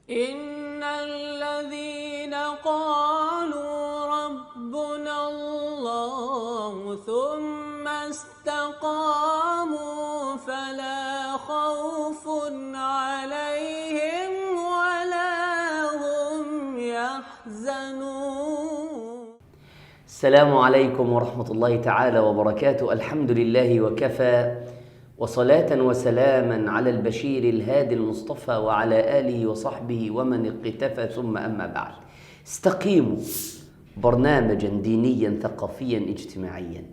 إن الذين قالوا ربنا الله ثم استقاموا فلا خوف عليهم ولا هم يحزنون. السلام عليكم ورحمة الله تعالى وبركاته. الحمد لله وكفى، وصلاة وسلاما على البشير الهادي المصطفى وعلى آله وصحبه ومن اقتفى، ثم أما بعد. استقيموا، برنامجا دينيا ثقافيا اجتماعيا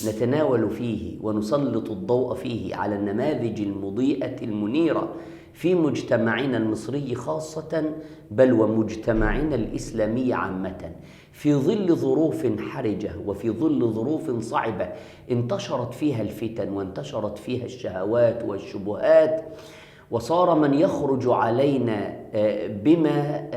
نتناول فيه ونسلط الضوء فيه على النماذج المضيئة المنيرة في مجتمعنا المصري خاصة، بل ومجتمعنا الإسلامي عامة، في ظل ظروف حرجة وفي ظل ظروف صعبة انتشرت فيها الفتن وانتشرت فيها الشهوات والشبهات، وصار من يخرج علينا بما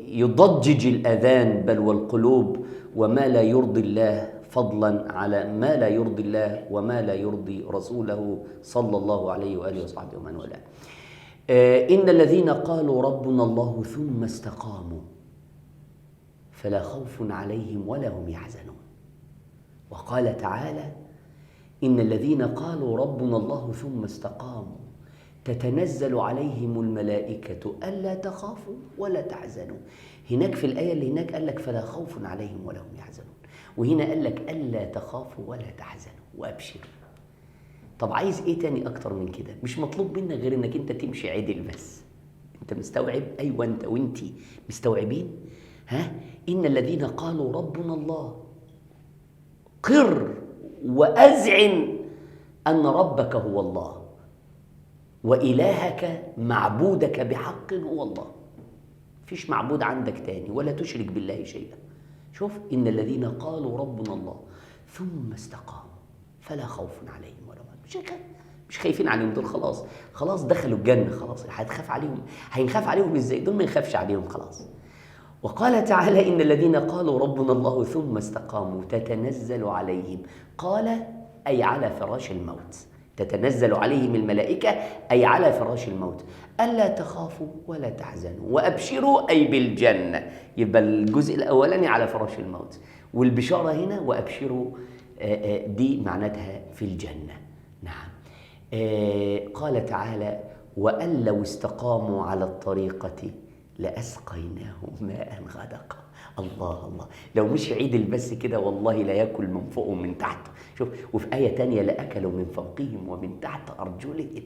يضجج الأذان بل والقلوب، وما لا يرضي الله، فضلا على ما لا يرضي الله وما لا يرضي رسوله صلى الله عليه وآله وصحبه ومن والاه. إن الذين قالوا ربنا الله ثم استقاموا فلا خوف عليهم ولا هم يحزنون. وقال تعالى: إن الذين قالوا ربنا الله ثم استقاموا تتنزل عليهم الملائكة ألا تخافوا ولا تحزنوا. هناك في الآية اللي هناك قال لك فلا خوف عليهم ولا هم يحزنون، وهنا قال لك ألا تخافوا ولا تحزنوا وأبشروا. طب عايز إيه تاني أكتر من كده؟ مش مطلوب منك غير إنك أنت تمشي عدل بس. أنت مستوعب؟ أيوة أنت وأنتي مستوعبين؟ إن الذين قالوا ربنا الله، قر وأذعن أن ربك هو الله وإلهك معبودك بحق هو الله. فيش معبود عندك تاني، ولا تشرك بالله شيئا. شوف، إن الذين قالوا ربنا الله ثم استقاموا فلا خوف عليهم ولا هم مش خايفين عليهم. دول خلاص دخلوا الجنة، خلاص هتخاف عليهم. هينخاف عليهم ازاي؟ دول ما يخافش عليهم خلاص. وقال تعالى: إن الذين قالوا ربنا الله ثم استقاموا تتنزل عليهم، قال أي على فراش الموت، تتنزل عليهم الملائكة أي على فراش الموت، ألا تخافوا ولا تحزنوا وأبشروا أي بالجنة. يبقى الجزء الأولاني على فراش الموت، والبشارة هنا وأبشروا دي معناتها في الجنة. نعم. قال تعالى: وأن لو استقاموا على الطريقة لأسقيناهم ماء غدقا. الله الله، لو مش عدل بس كده والله لا يأكل من فوق ومن تحت. شوف، وفي آية تانية لأكلوا من فوقهم ومن تحت أرجلهم.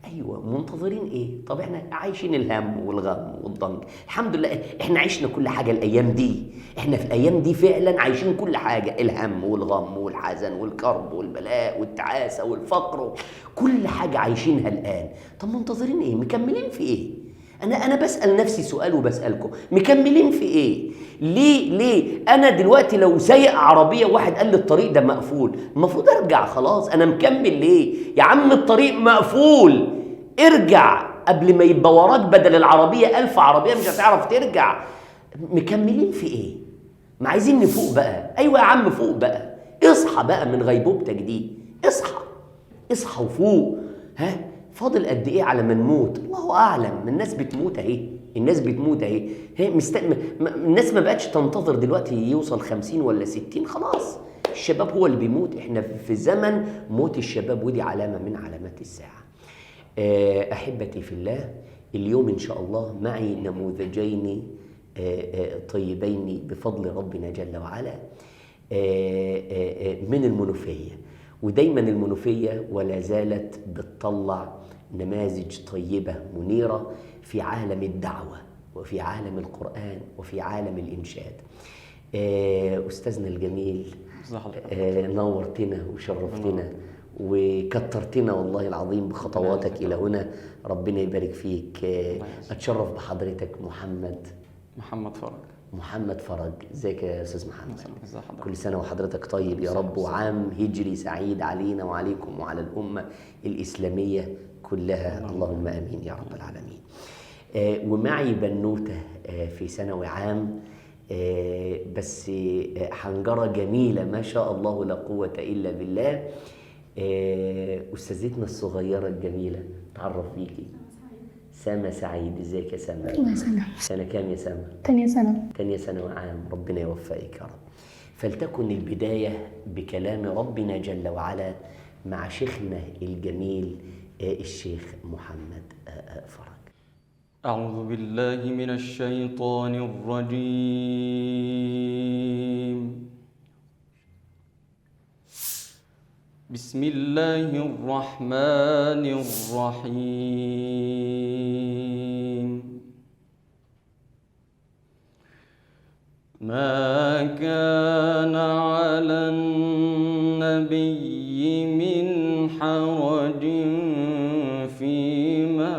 أيوة، منتظرين إيه؟ طب إحنا عايشين الهم والغم والضنك. الحمد لله إحنا عشنا كل حاجة الأيام دي. إحنا في الأيام دي فعلا عايشين كل حاجة، الهم والغم والحزن والكرب والبلاء والتعاسة والفقر، كل حاجة عايشينها الآن. طب منتظرين إيه؟ مكملين في إيه؟ أنا بسأل نفسي سؤال وبسألكم، مكملين في إيه؟ ليه؟ أنا دلوقتي لو سايق عربية واحد قال لي الطريق ده مقفول، المفروض أرجع خلاص. أنا مكمل ليه؟ يا عم الطريق مقفول، ارجع قبل ما يبقى وراك بدل العربية 1000 عربية مش هتعرف ترجع. مكملين في إيه؟ ما عايزين نفوق بقى. أيوة يا عم فوق بقى، اصحى بقى من غيبوبتك دي، اصحى وفوق. فاضل قد ايه على ما نموت؟ الله اعلم. الناس بتموت اهي، الناس ما بقتش تنتظر دلوقتي يوصل 50 ولا 60. خلاص الشباب هو اللي بيموت. احنا في زمن موت الشباب، ودي علامة من علامات الساعة. احبتي في الله، اليوم ان شاء الله معي نموذجين طيبين بفضل ربنا جل وعلا من المنوفية. ودايما المنوفية ولا زالت بتطلع نماذج طيبة منيرة في عالم الدعوة وفي عالم القرآن وفي عالم الإنشاد. أستاذنا الجميل، نورتنا وشرفتنا وكترتنا والله العظيم بخطواتك إلى هنا. ربنا يبارك فيك. أتشرف بحضرتك محمد فرج. ازيك يا استاذ محمد؟ كل سنه وحضرتك طيب يا رب، وعام هجري سعيد علينا وعليكم وعلى الامه الاسلاميه كلها، اللهم امين يا رب العالمين. ومعي بنوته في ثانوي عام، بس حنجره جميله ما شاء الله لا قوه الا بالله. استاذتنا الصغيره الجميله، تعرف بيكي. سامة سعيد، ازيك يا سامة؟ الله يسلمك. سنة كام يا سامة؟ تانية سنة. تانية ثانوي عام، ربنا يوفقك يا رب. فلتكن البداية بكلام ربنا جل وعلا مع شيخنا الجميل الشيخ محمد فرج. أعوذ بالله من الشيطان الرجيم. بسم الله الرحمن الرحيم. ما كان على النبي من حرج فيما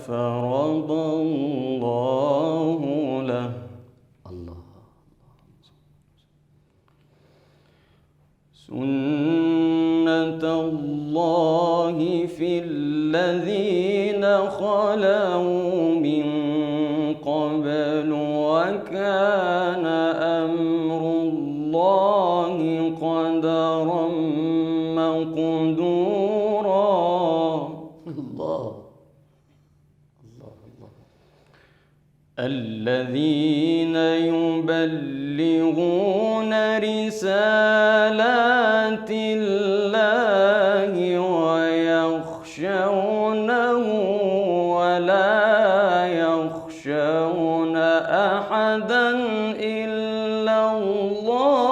فرض الله له. الله. سنة الله في الذين خلوا من قبل وكان أمر الله قدرا مقدورا. الله الله الله. الذين يبلغون رسالات الله ويخشونه ولا يخشون أحدا إلا الله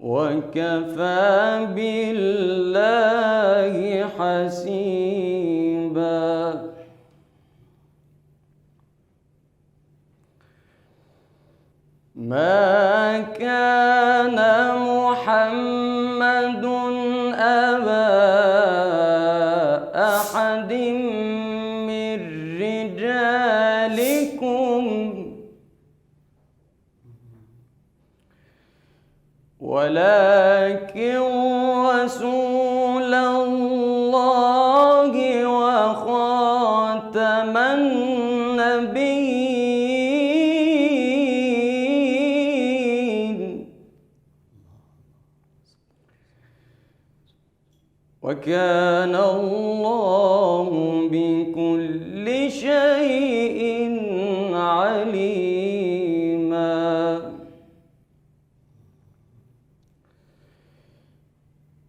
وكفى بالله حسيبا. ما كان محمد أبا أحد من رجالكم ولكن رسول الله وخاتم النبيين وكان الله بكل شيء عليما.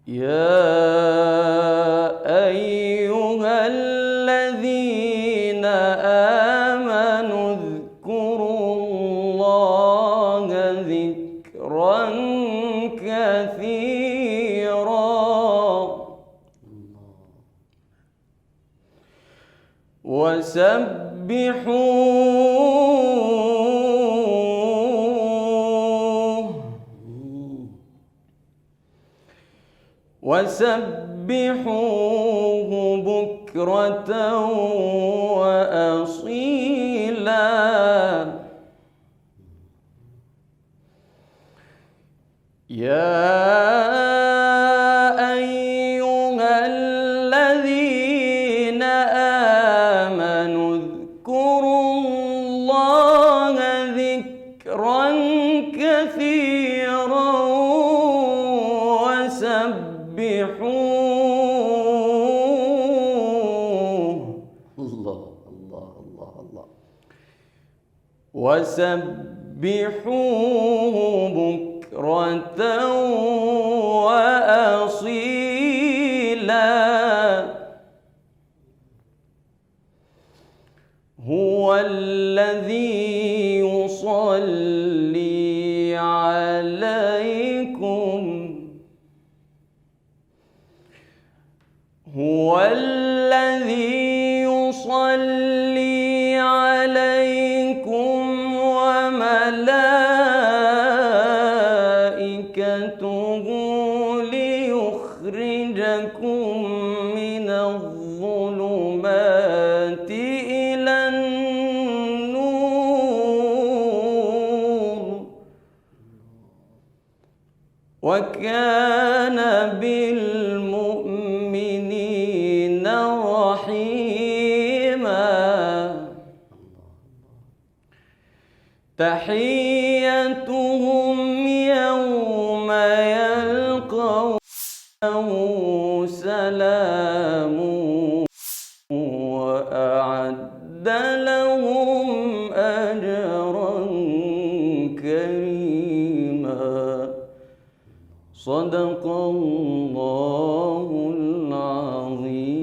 يا أيها الذين آمنوا اذكروا الله ذكرا كثيرا وسبحوه بكرة وأصيلا. يا أيها الذين آمنوا اذكروا الله ذكرا كثيرا وسبحوه بكرة وأصيلا. هو الذي يصلي عليكم هو الذي يصلي عليكم وملائكته ليخرجكم من الظلمات إلى النور وكان بالمؤمنين رحيما. تحيتهم يوم يلقونه وسلام وأعد لهم أجرا كريما. صدق الله العظيم.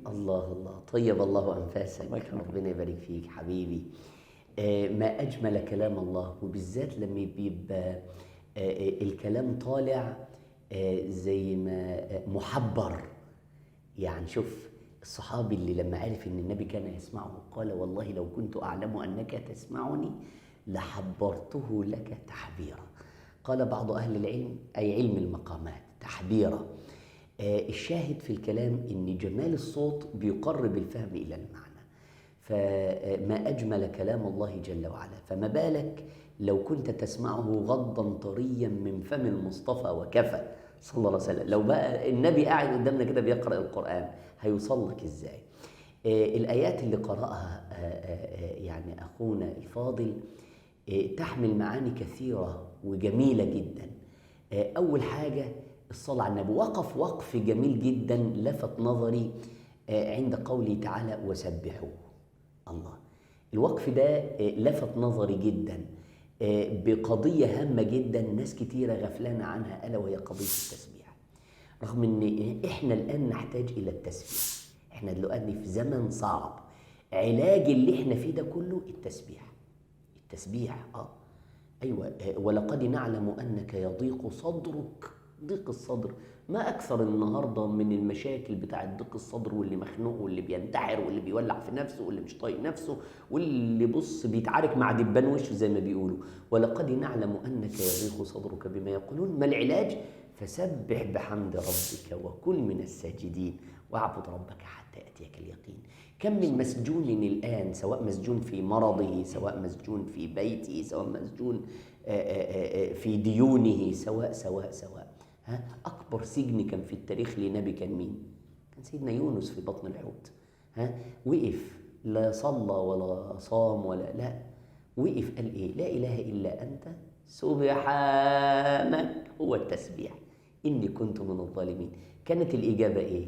الله الله، طيب الله أنفاسك، ربنا يبارك فيك حبيبي. ما أجمل كلام الله، وبالذات لما بيبقى الكلام طالع زي ما محبر. يعني شوف الصحابي اللي لما عرف ان النبي كان يسمعه قال والله لو كنت اعلم انك تسمعني لحبرته لك تحبيرا. قال بعض اهل العلم اي علم المقامات تحبيرا. الشاهد في الكلام ان جمال الصوت بيقرب الفهم الى المعنى. فما اجمل كلام الله جل وعلا، فما بالك لو كنت تسمعه غضا طريا من فم المصطفى وكفى صلى الله عليه وسلم. لو بقى النبي قاعد قدامنا كده بيقرأ القرآن هيوصل لك ازاي؟ الآيات اللي قرأها يعني أخونا الفاضل تحمل معاني كثيرة وجميلة جدا. أول حاجة الصلاة على النبي، وقف وقف جميل جدا لفت نظري عند قوله تعالى وسبحوه. الله، الوقف ده لفت نظري جدا بقضية هامة جدا ناس كتيرة غفلانة عنها، ألا وهي قضية التسبيح. رغم ان احنا الآن نحتاج إلى التسبيح، احنا دلوقتي في زمن صعب، علاج اللي احنا فيه ده كله التسبيح. التسبيح أيوة، ولقد نعلم أنك يضيق صدرك، ضيق الصدر. ما أكثر النهاردة من المشاكل بتاعة ضيق الصدر، واللي مخنوق واللي بينتحر واللي بيولع في نفسه واللي مش طايق نفسه واللي بص بيتعارك مع دبان وشه زي ما بيقولوا. ولقد نعلم أنك يضيق صدرك بما يقولون. ما العلاج؟ فسبح بحمد ربك وكن من الساجدين واعبد ربك حتى يأتيك اليقين. كم من مسجون الآن، سواء مسجون في مرضه، سواء مسجون في بيته، سواء مسجون في ديونه، سواء. أكبر سجن كان في التاريخ لنبي كان مين؟ كان سيدنا يونس في بطن الحوت. وقف، لا صلى ولا صام ولا لا، وقف قال إيه؟ لا إله إلا أنت سبحانك، هو التسبيح، إني كنت من الظالمين. كانت الإجابة إيه؟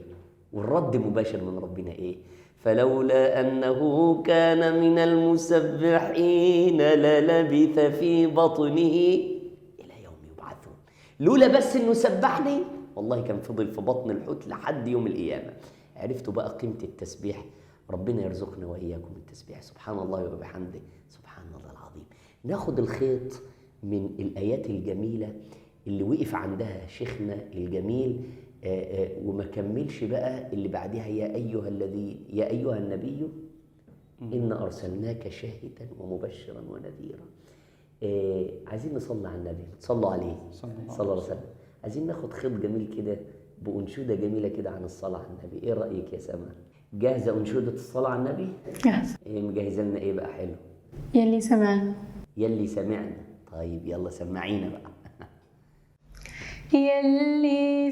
والرد مباشر من ربنا إيه؟ فلولا أنه كان من المسبحين للبث في بطنه إلى يوم يبعثون. لولا بس إنه سبحني والله كان فضل في بطن الحوت لحد يوم القيامة. عرفتوا بقى قيمة التسبيح؟ ربنا يرزقنا وإياكم التسبيح. سبحان الله وبحمده، سبحان الله العظيم. ناخد الخيط من الآيات الجميلة اللي وقف عندها شيخنا الجميل وما كملش بقى اللي بعدها يا أيها النبي إنا أرسلناك شاهدا ومبشرا ونذيرا. عايزين نصلي على النبي، صلوا عليه صلى الله عليه وسلم. عايزين ناخد خيط جميل كده بأنشودة جميلة كده عن الصلاة على النبي. إيه رأيك يا سما؟ جاهزة أنشودة الصلاة على النبي؟ جاهزة. مجهزة لنا إيه بقى حلو؟ يلي سمعنا. يلي سمعنا. طيب يلا سمعينا بقى. يلي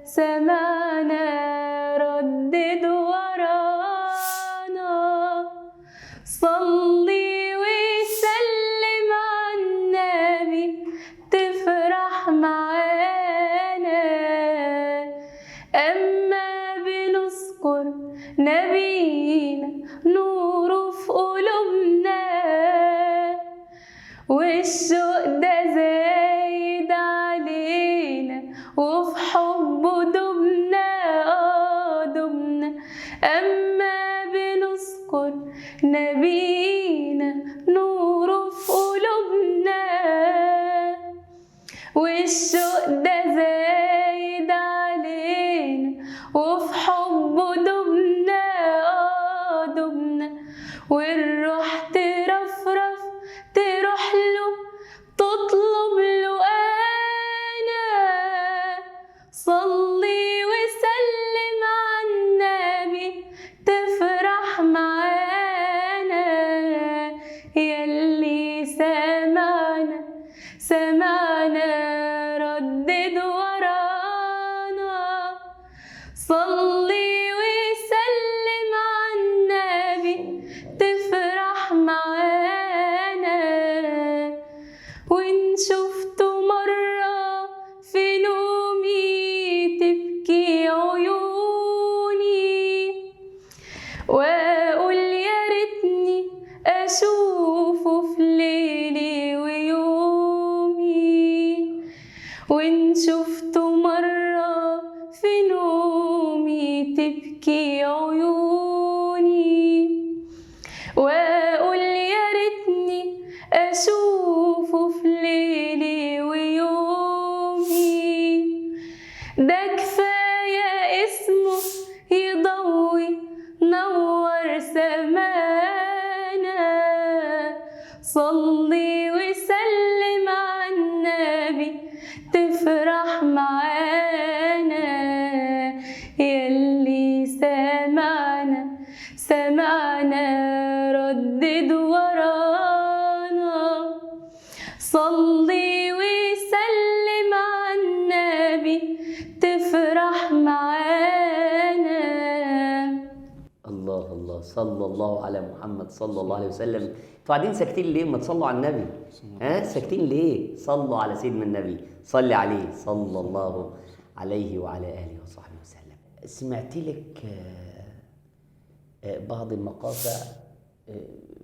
سمعنا ردد ورانا، صلي وسلم على النبي تفرح معانا. أما بنذكر نبينا نور في قلوبنا، والشوق ده زايد علينا وفي حبه دبنا دبنا. أما بنذكر نبينا نور في قلوبنا، والشوق ده زايد علينا وفي حبه دبنا دبنا. والروح ترفرف تروح له تطلب له أنا، صلي وسلم على النبي تفرح معانا. يلي سمعنا ردد ورانا، صلي وسلم على النبي تفرح معانا. وإن شفته مرة وإن شفت مرة في نومي تبكي عيوني، وأقول يا ريتني أشوفه في ليلي ويومي. ده كفاية اسمه يضوي نور سمانا، صلي وسلم على النبي تفرح معانا. يلي سمعنا ردد ورانا، صلي وسلم على النبي تفرح معانا. الله الله، صلى الله على محمد صلى الله عليه وسلم. انتوا قاعدين ساكتين ليه؟ ما تصلوا على النبي. ساكتين ليه؟ صلوا على سيدنا النبي، صلي عليه صلى الله عليه وعلى اله وصحبه وسلم. سمعت لك بعض المقاطع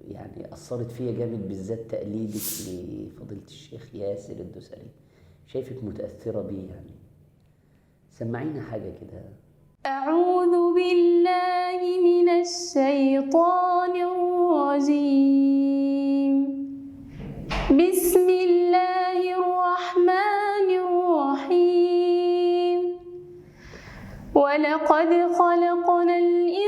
يعني اثرت فيا جامد، بالذات تقليدك لفضيله الشيخ ياسر الدوسري. شايفك متاثره بيه، يعني سمعينا حاجه كده. أعوذ بالله من الشيطان الرجيم. بسم الله الرحمن الرحيم. ولقد خلقنا الإنسان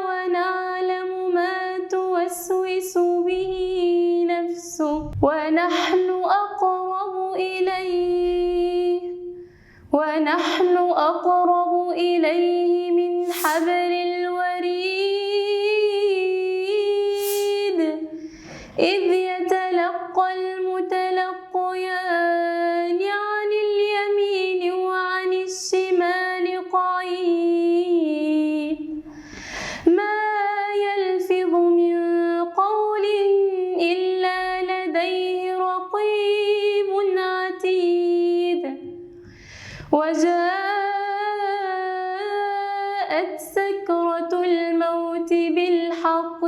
ونعلم ما توسوس به نفسه ونحن أقرب إليه من حبل الوريد، إذ يتلقى المتلقيان عن اليمين وعن الشمال قعيد، ما يلفظ من قول إلا لديه رقيب عتيد. وجاءت سكرة الموت بالحق،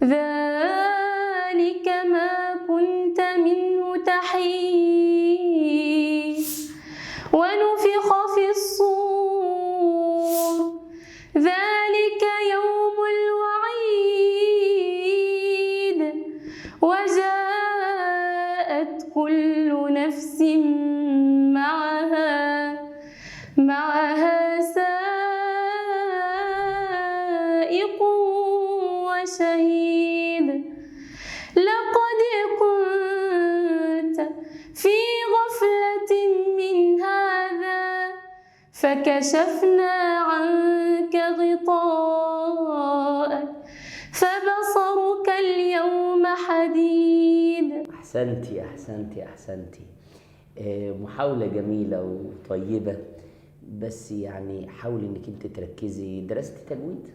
ذلك ما كنت منه تحيد. ونفخ في الصور، ذلك يوم الوعيد. وجاءت كل نفس معها سائق وشهيد. لقد كنت في غفلة من هذا فكشفنا عنك غطاءك فبصرك اليوم حديد. أحسنتي. محاولة جميلة وطيبة، بس يعني حاولي انك انت تركزي. درست تجويد؟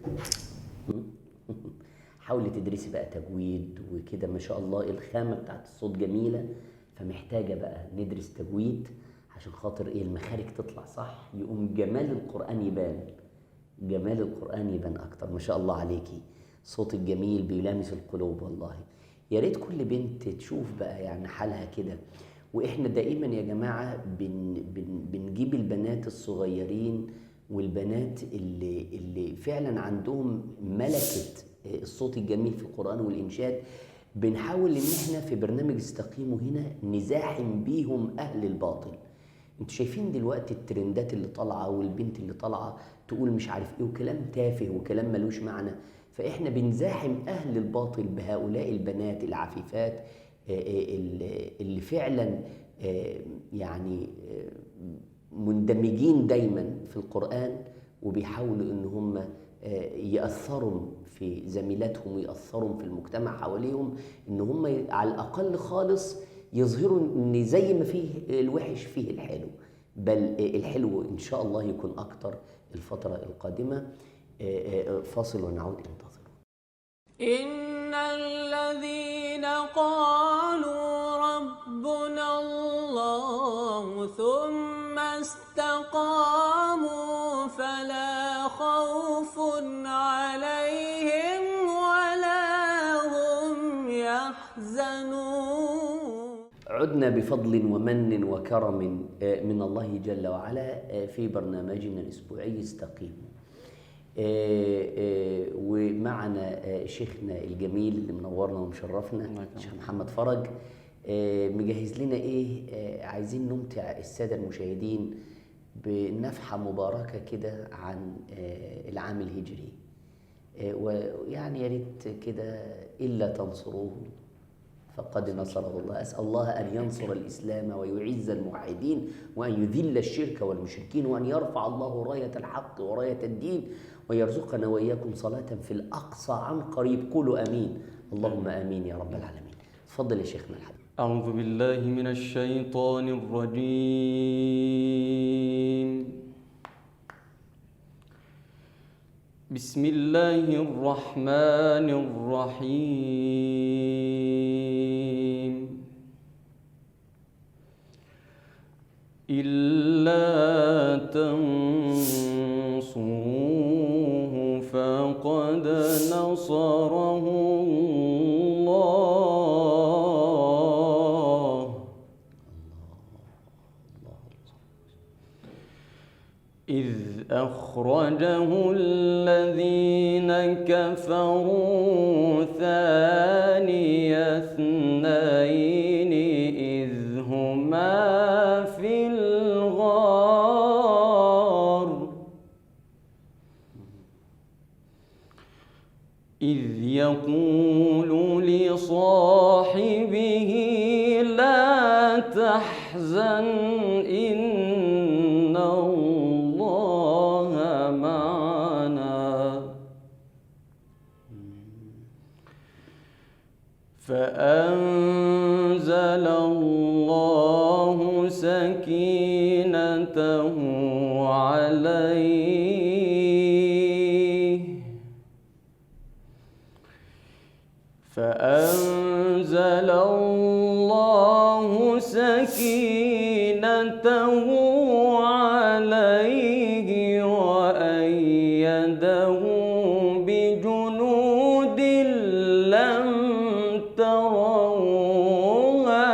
حاولي تدرسي بقى تجويد وكده، ما شاء الله الخامة بتاعت الصوت جميلة، فمحتاجة بقى ندرس تجويد عشان خاطر المخارج تطلع صح، يقوم جمال القرآن يبان أكتر. ما شاء الله عليكي، صوتك جميل بيلامس القلوب والله. يا ريت كل بنت تشوف بقى يعني حالها كده. واحنا دائما يا جماعه بنجيب البنات الصغيرين والبنات اللي فعلا عندهم ملكه الصوت الجميل في القران والانشاد، بنحاول ان احنا في برنامج استقيموا هنا نزاحم بيهم اهل الباطل. انتوا شايفين دلوقتي الترندات اللي طالعه، والبنت اللي طالعه تقول مش عارف ايه وكلام تافه وكلام ملوش معنى. فاحنا بنزاحم اهل الباطل بهؤلاء البنات العفيفات اللي فعلا يعني مندمجين دايما في القرآن، وبيحاولوا ان هم يأثروا في زميلاتهم ويأثروا في المجتمع حواليهم، ان هم على الأقل خالص يظهروا ان زي ما فيه الوحش فيه الحلو، بل الحلو ان شاء الله يكون اكتر الفترة القادمة. فاصل ونعود، انتظروا. إن الذين قالوا ربنا الله ثم استقاموا فلا خوف عليهم ولا هم يحزنون. تحزنون. عدنا بفضل ومن وكرم من الله جل وعلا في برنامجنا الأسبوعي استقيموا. ومعنا شيخنا الجميل اللي منورنا ومشرفنا الشيخ محمد فرج، مجهز لنا عايزين نمتع السادة المشاهدين بنفحة مباركة كده عن العام الهجري، ويعني يا ريت كده إلا تنصروه فقد نصره الله. أسأل الله أن ينصر الإسلام ويعز الموحدين وأن يذل الشرك والمشركين وأن يرفع الله راية الحق وراية الدين ويرزقنا وإياكم صلاة في الأقصى عن قريب. قولوا آمين. اللهم آمين يا رب العالمين. تفضل يا شيخنا الحبيب. أعوذ بالله من الشيطان الرجيم. بسم الله الرحمن الرحيم. إلا تنصروه فقد نصره الله إذ أخرجه الذين كفروا ثاني اثنين إذ هما في الغار إذ يقول لصاحبه لا تحزن إن الله معنا فأنزل الله سكينته عليه فأنزل الله سكينته عليه وأيده بجنود لم تروها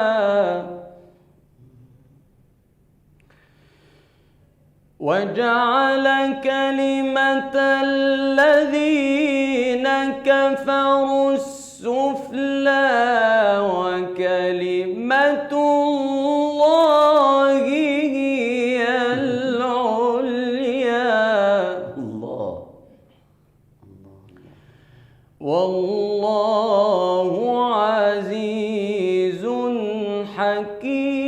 وجعل كلمة الذين كفروا السفلى وكلمة الله هي العليا الله والله عزيز حكيم.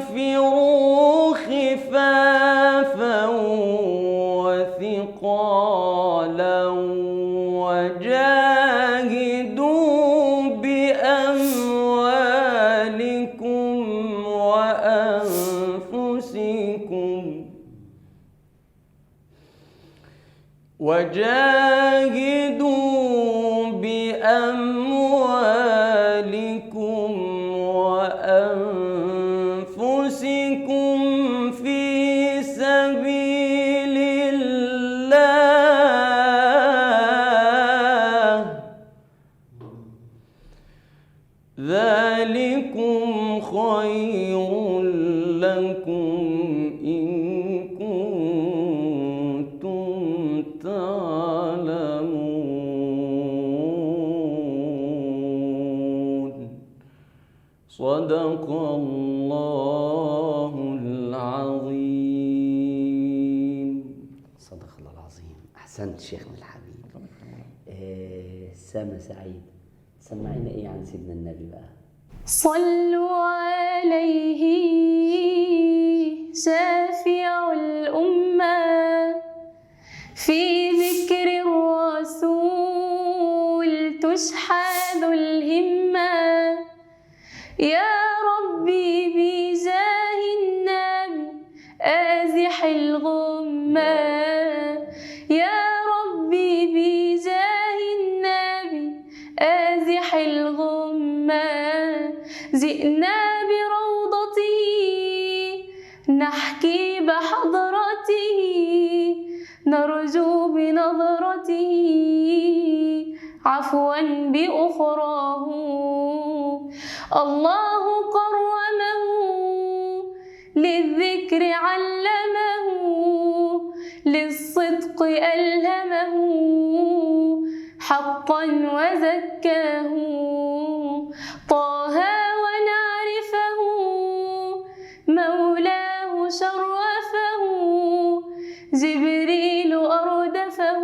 انفروا خفافا وثقالا وجاهدوا بأموالكم وأنفسكم في سبيل الله ذلكم خير لكم إن كنتم تعلمون. صدق الله العظيم. صدق الله العظيم. أحسنت شيخنا الحبيب. سامة سعيد، سمعينا إيه عن سيدنا النبي بقى؟ صلوا عليه شافع الأمة في ذكر الرسول تشحذ الهمة يا ربي بجاه النبي آزح الغمة يا ربي بجاه النبي آزح الغمة جئنا بروضته نحكي بحضرته نرجو بنظرته عفوا بأخراه. الله قرمه للذكر علمه، للصدق ألهمه، حقا وزكاه. طه ونعرفه مولاه شرفه، جبريل أردفه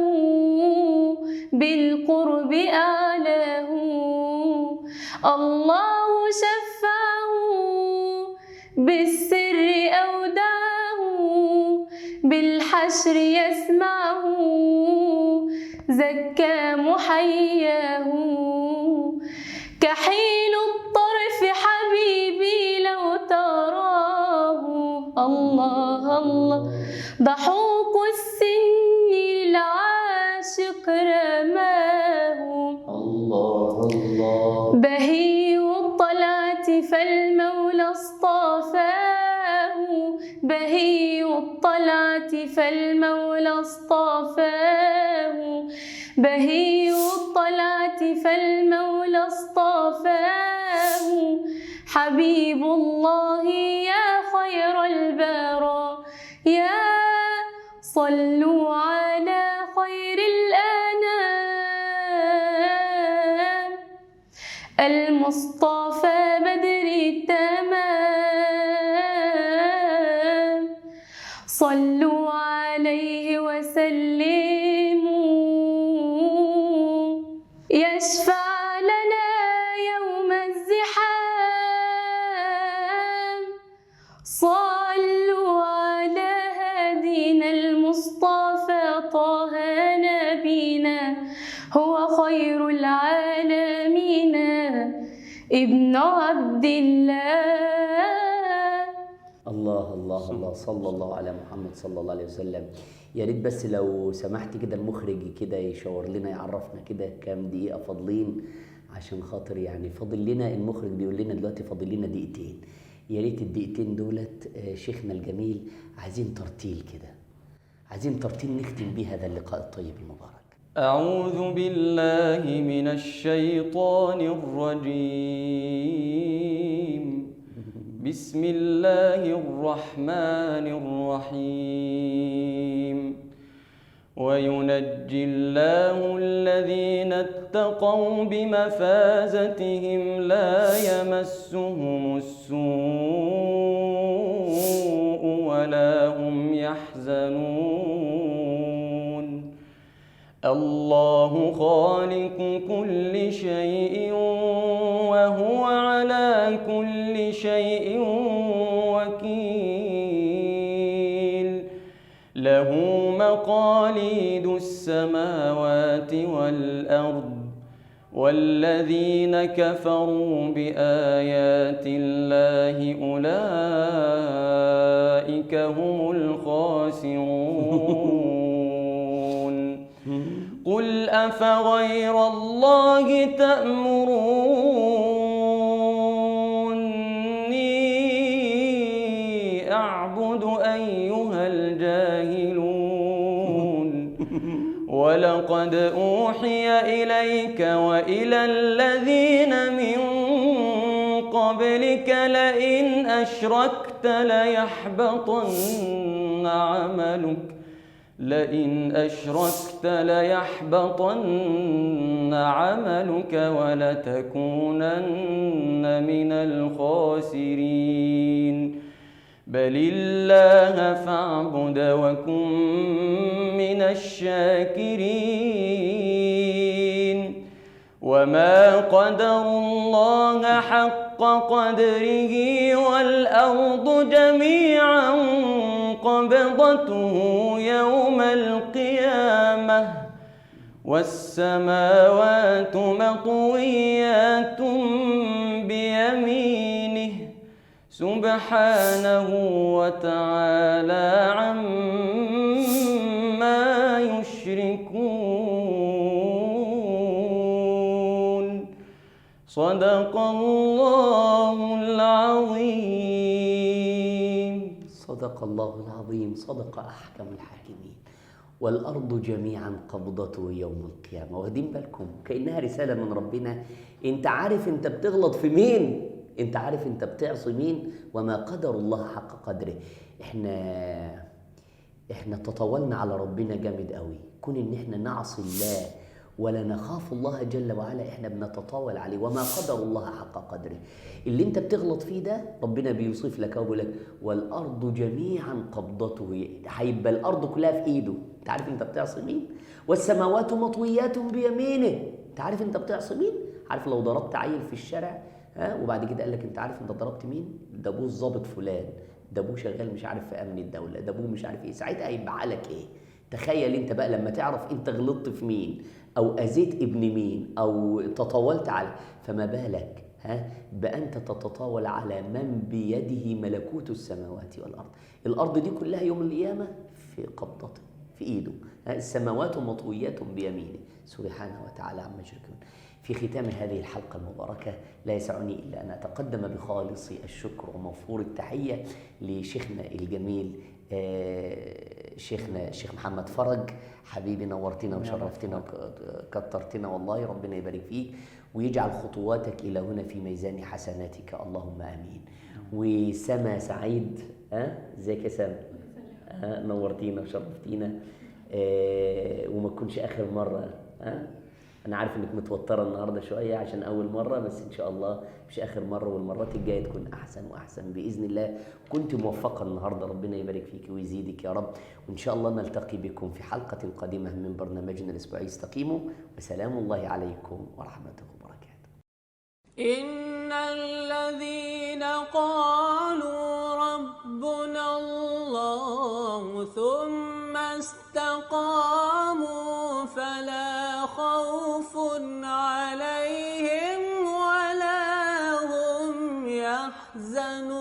بالقرب أعلاه. الله شفعه بالسر أودعه، بالحشر يسمعه زكى محياه. كحيل الطرف حبيبي لو تراه، الله الله ضحوك السن للعاشق رماه. الله الله بهي الطلعة فالمولى اصطفاه، بهي الطلعة فالمولى اصطفاه، بهي الطلعة فالمولى اصطفاه. حبيب الله يا خير البرى، يا صلوا على خير الأنام، المصطفى بدر التمام. صلوا عليه وسلموا، يشفع لنا يوم الزحام. صلوا على هدينا المصطفى طه نبينا، هو خير العالمين ابن عبد الله. الله الله الله، صلى الله على محمد صلى الله عليه وسلم. يا ريت بس لو سمحت كده المخرج كده يشاور لنا، يعرفنا كده كام دقيقة فاضلين، عشان خاطر يعني فاضل لنا، المخرج بيقول لنا دلوقتي فاضل لنا دقيقتين. يا ريت الدقيقتين دولت شيخنا الجميل عايزين ترتيل كده، عايزين ترتيل نختم بيه هذا اللقاء الطيب المبارك. أعوذ بالله من الشيطان الرجيم. بسم الله الرحمن الرحيم. وينجي الله الذين اتقوا بمفازتهم لا يمسهم السوء ولا هم يحزنون. الله خالق كل شيء وهو على كل شيء وكيل. له مقاليد السماوات والأرض، والذين كفروا بآيات الله أولئك هم الخاسرون. قل أفغير الله تأمروني أعبد أيها الجاهلون؟ ولقد أوحي إليك وإلى الذين من قبلك لئن أشركت ليحبطن عملك ولتكونن من الخاسرين. بل الله فاعبد وكن من الشاكرين. وما قدروا الله حق قدره والأرض جميعا قبضته يوم القيامة والسماوات مطويات بيمينه سبحانه وتعالى عما يشركون. صدق الله العظيم. صدق الله العظيم، صدق أحكم الحاكمين. والأرض جميعا قبضته يوم القيامة. واخدين بالكم؟ كأنها رسالة من ربنا. انت عارف انت بتغلط في مين، انت عارف انت بتعصي مين، وما قدر الله حق قدره. احنا تطاولنا على ربنا جامد قوي. كون ان احنا نعصي الله ولا نخاف الله جل وعلا، احنا بنتطاول عليه. وما قدر الله حق قدره. اللي انت بتغلط فيه ده ربنا بيوصف لك وبيقول لك والارض جميعا قبضته، هيبقى الارض كلها في ايده. انت عارف انت بتعصي مين؟ والسماوات مطويات بيمينه. انت عارف انت بتعصي مين؟ عارف لو ضربت عيل في الشارع وبعد كده قال لك انت عارف انت ضربت مين؟ ده ابوه الضابط فلان، ده ابوه شغال مش عارف في امن الدوله، ده ابوه مش عارف ايه. ساعتها هيبقى حالك ايه؟ تخيل انت بقى لما تعرف انت غلطت في مين، او اذيت ابن مين، او تطاولت على، فما بالك بأنت تتطاول على من بيده ملكوت السماوات والأرض. الأرض دي كلها يوم القيامة في قبضته، في إيده. السماوات مطويات بيمينه سبحانه وتعالى عما يشركون. في ختام هذه الحلقة المباركة لا يسعني إلا أن أتقدم بخالص الشكر وموفور التحية لشيخنا الجميل شيخنا الشيخ محمد فرج. حبيبي نورتنا وشرفتنا وكترتنا والله، ربنا يبارك فيك ويجعل خطواتك إلى هنا في ميزان حسناتك اللهم آمين. وسما سعيد، ازيك يا سما؟ نورتينا وشرفتينا، وما تكونش آخر مرة. أنا عارف إنك متوترة النهاردة شوية عشان أول مرة، بس إن شاء الله مش آخر مرة، والمرات الجاية تكون أحسن وأحسن بإذن الله. كنت موفقة النهاردة، ربنا يبارك فيك ويزيدك يا رب. وإن شاء الله نلتقي بكم في حلقة قادمة من برنامجنا الأسبوعي استقيموا، وسلام الله عليكم ورحمته وبركاته. إن الذين قالوا ربنا الله ثم استقاموا فلا خوف عليهم ولا هم يحزنون.